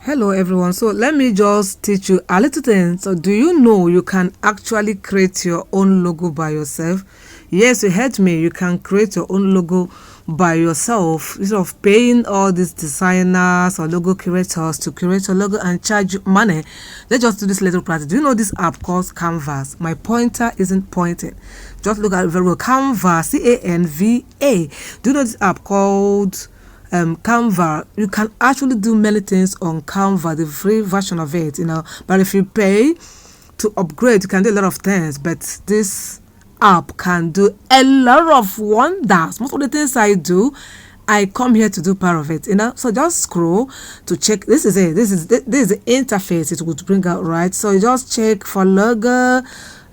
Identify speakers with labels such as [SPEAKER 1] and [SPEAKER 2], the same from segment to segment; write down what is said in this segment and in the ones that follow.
[SPEAKER 1] Hello everyone, so let me just teach you a little thing. So do you know you can actually create your own logo by yourself? Yes, you heard me, you can create your own logo by yourself instead of paying all these designers or logo creators to create your logo and charge you money. Let's just do this little practice. Do you know this app called Canvas? My pointer isn't pointing. Just look at it very well. Canva, C-A-N-V-A. Do you know this app called Canva? You can actually do many things on Canva, the free version of it, but if you pay to upgrade, you can do a lot of things. But this app can do a lot of wonders. Most of the things I do, I come here to do part of it, so just scroll to check. This is it. This is the interface it would bring out, right? So you just check for logo.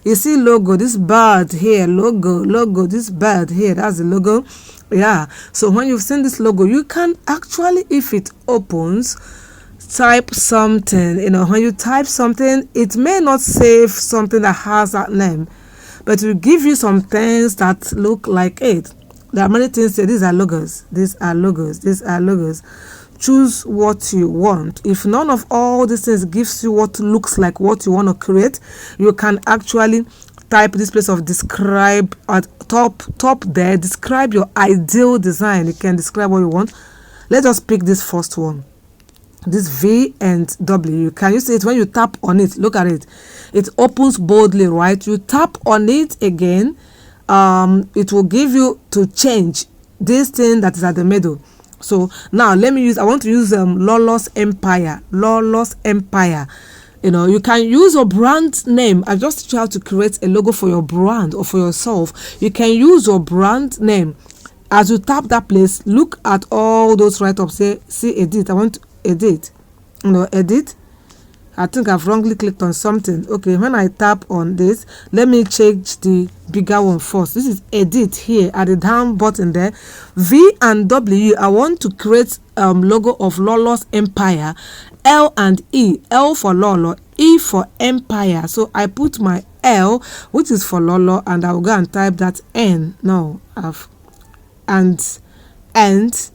[SPEAKER 1] You see logo, this bird here, logo, this bird here, that's the logo. Yeah, so when you've seen this logo, you can actually, if it opens, type something. When you type something, it may not save something that has that name, but it will give you some things that look like it. There are many things here. These are logos, these are logos, these are logos. Choose what you want. If none of all these things gives you what looks like what you want to create, you can actually type this place of describe at top there. Describe your ideal design. You can describe what you want. Let us pick this first one, this V and W. Can you see it? When you tap on it, look at it, it opens boldly, right? You tap on it again, it will give you to change this thing that is at the middle. So now I want to use Lawless Empire. Lawless Empire. You can use your brand name. I just try to create a logo for your brand or for yourself. You can use your brand name. As you tap that place, look at all those write-ups. See edit. I want to edit. Edit. I think I've wrongly clicked on something. Okay, when I tap on this, let me change the bigger one first. This is edit here at the down button there. V and W, I want to create logo of Lawless Empire. L and E, L for Lolo, E for Empire. So I put my L, which is for Lolo, and I'll go and type that N. No, and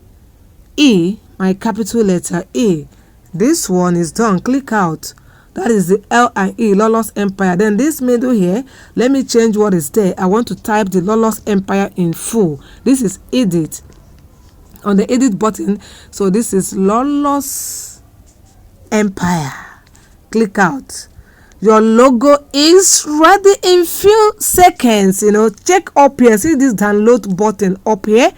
[SPEAKER 1] E, my capital letter E. This one is done. Click out. That is the L and E, Lawless Empire. Then this middle here, let me change what is there. I want to type the Lawless Empire in full. This is edit. On the edit button, so this is Lawless Empire. Click out. Your logo is ready in few seconds. Check up here. See this download button up here.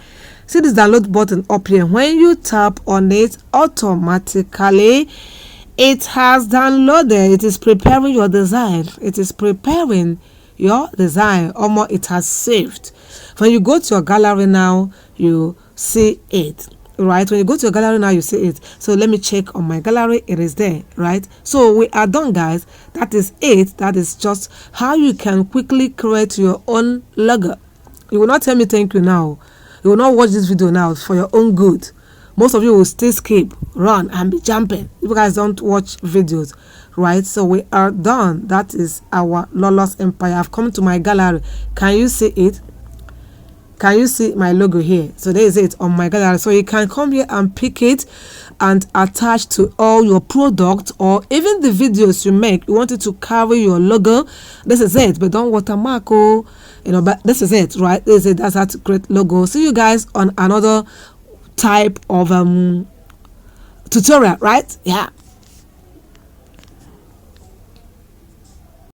[SPEAKER 1] See this download button up here. When you tap on it, automatically it has downloaded. It is preparing your design. It is preparing your design. Almost it has saved. When you go to your gallery now, you see it. Right, when you go to your gallery now, you see it. So let me check on my gallery. It is there, right? So we are done, guys. That is it. That is just how you can quickly create your own logo. You will not tell me thank you now. You will not watch this video now for your own good. Most of you will still skip, run, and be jumping. You guys don't watch videos, right? So we are done. That is our Lawless Empire. I've come to my gallery. Can you see it? Can you see my logo here? So there is it on my gallery. So you can come here and pick it and attach to all your products or even the videos you make. You want it to carry your logo. This is it, but don't watermark. But this is it, right? This is it. That's how to create logo. See you guys on another type of tutorial, right? Yeah.